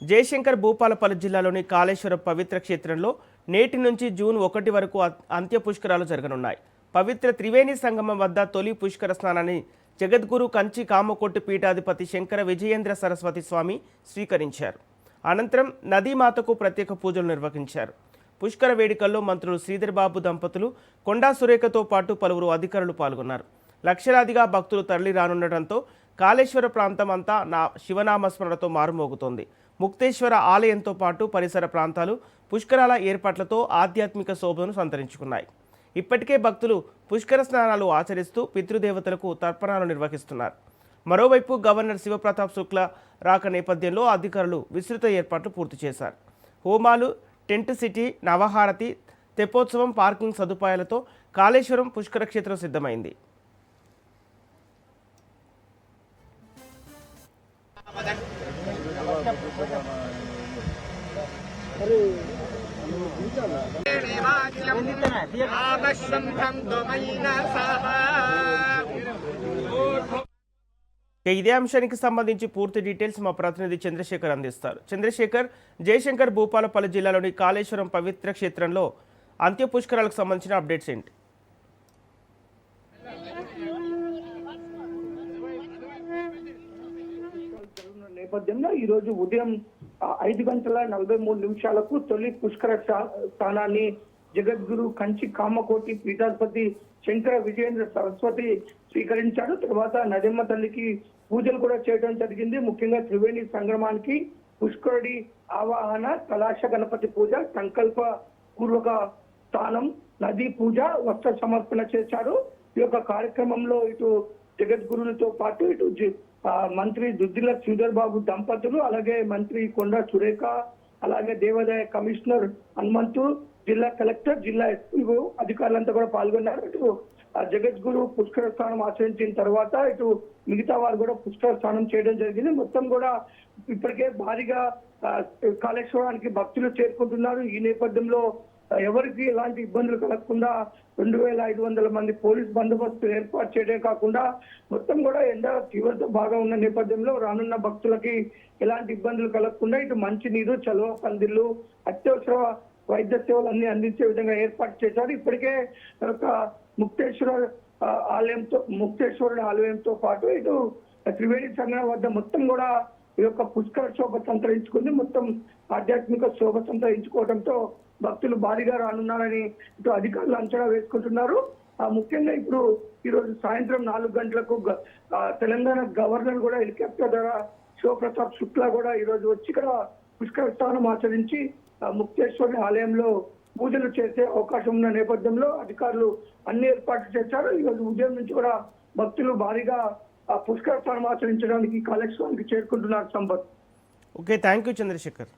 జయశంకర్ భూపాలపల్లి జిల్లాలోని కాళేశ్వరం పవిత్ర క్షేత్రంలో నేటి నుంచి జూన్ 1 వరకు అంత్య పుష్కరాలు జరగనున్నాయి. పవిత్ర త్రివేణి సంగమం వద్ద తొలి పుష్కర స్నానాన్ని జగద్గురు కంచి కామకోటి పీఠాధిపతి శంకర విజయేంద్ర సరస్వతి స్వామి స్వీకరించారు. అనంతరం నదీమాతకు ప్రత్యేక పూజలు నిర్వహించారు. పుష్కర వేడుకల్లో మంత్రులు శ్రీధర్ బాబు దంపతులు, కొండా సురేఖతో పాటు పలువురు అధికారులు పాల్గొన్నారు. లక్షలాదిగా భక్తులు తరలి రానుండటంతో కాళేశ్వర ప్రాంతం అంతా శివనామస్మరణతో మారుమోగుతోంది. ముక్తేశ్వర ఆలయంతో పాటు పరిసర ప్రాంతాలు పుష్కరాల ఏర్పాట్లతో ఆధ్యాత్మిక శోభను సంతరించుకున్నాయి. ఇప్పటికే భక్తులు పుష్కర స్నానాలు ఆచరిస్తూ పితృదేవతలకు తర్పణాలు నిర్వహిస్తున్నారు. మరోవైపు గవర్నర్ శివప్రతాప్ శుక్లా రాక నేపథ్యంలో అధికారులు విస్తృత ఏర్పాట్లు పూర్తి చేశారు. హోమాలు, టెంట్ సిటీ, నవహారతి, తెప్పోత్సవం, పార్కింగ్ సదుపాయాలతో కాళేశ్వరం పుష్కర క్షేత్రం సిద్ధమైంది. ఇదే అంశానికి సంబంధించి పూర్తి డీటెయిల్స్ మా ప్రతినిధి చంద్రశేఖర్ అందిస్తారు. చంద్రశేఖర్, జయశంకర్ భూపాలపల్లి జిల్లాలోని కాళేశ్వరం పవిత్ర క్షేత్రంలో అంత్య పుష్కరాలకు సంబంధించిన అప్డేట్స్ ఏంటి? నేపథ్యంలో ఈ రోజు ఉదయం 5:43 తొలి పుష్కర స్థానాన్ని జగద్గురు కంచి కామకోటి పీఠాధిపతి శంకర విజయేంద్ర సరస్వతి స్వీకరించారు. తర్వాత నదిమ్మ తల్లికి పూజలు కూడా చేయడం జరిగింది. ముఖ్యంగా త్రివేణి సంగమానికి పుష్కరుడి ఆవాహన, కలాశ గణపతి పూజ, సంకల్ప పూర్వక స్థానం, నదీ పూజ, వస్త్ర సమర్పణ చేశారు. ఈ యొక్క కార్యక్రమంలో ఇటు జగద్గురులతో పాటు ఇటు మంత్రి దుద్దిల శ్రీధర్ బాబు దంపతులు, అలాగే మంత్రి కొండా సురేఖ, అలాగే దేవాదాయ కమిషనర్ హనుమంతు, జిల్లా కలెక్టర్, జిల్లా ఎస్పీ అధికారులంతా కూడా పాల్గొన్నారు. ఇటు జగద్గురు పుష్కర స్నానం ఆచరించిన తర్వాత ఇటు మిగతా వారు కూడా పుష్కర స్నానం చేయడం జరిగింది. మొత్తం కూడా ఇప్పటికే భారీగా కాళేశ్వరానికి భక్తులు చేరుకుంటున్నారు. ఈ నేపథ్యంలో ఎవరికి ఎలాంటి ఇబ్బందులు కలగకుండా 2500 మంది పోలీస్ బందోబస్తు ఏర్పాటు చేయడమే కాకుండా మొత్తం కూడా ఎండ తీవ్రత బాగా ఉన్న నేపథ్యంలో రానున్న భక్తులకి ఎలాంటి ఇబ్బందులు కలగకుండా ఇటు మంచినీరు, చలువ పందిళ్లు, అత్యవసర వైద్య సేవలు అన్ని అందించే విధంగా ఏర్పాటు చేశారు. ఇప్పటికే ఒక ముక్తేశ్వరుడు ఆలయంతో పాటు ఇటు త్రివేణి సంగమం వద్ద మొత్తం కూడా ఈ యొక్క పుష్కర శోభ సంతరించుకుంది. మొత్తం ఆధ్యాత్మిక శోభ సంతరించుకోవడంతో భక్తులు భారీగా రానున్నారని ఇటు అధికారులు అంచనా వేసుకుంటున్నారు. ముఖ్యంగా ఇప్పుడు ఈరోజు సాయంత్రం 4 గంటలకు తెలంగాణ గవర్నర్ కూడా హెలికాప్టర్ ద్వారా శివప్రతాప్ శుక్లా కూడా ఈరోజు వచ్చి ఇక్కడ పుష్కర స్నానం ఆచరించి ముక్తేశ్వరుని ఆలయంలో పూజలు చేసే అవకాశం ఉన్న నేపథ్యంలో అధికారులు అన్ని ఏర్పాట్లు చేశారు. ఈరోజు ఉదయం నుంచి కూడా భక్తులు భారీగా పుష్కర స్నానం ఆచరించడానికి కాళేశ్వరానికి చేరుకుంటున్నారు. Sampath. Okay, thank you Chandrasekhar.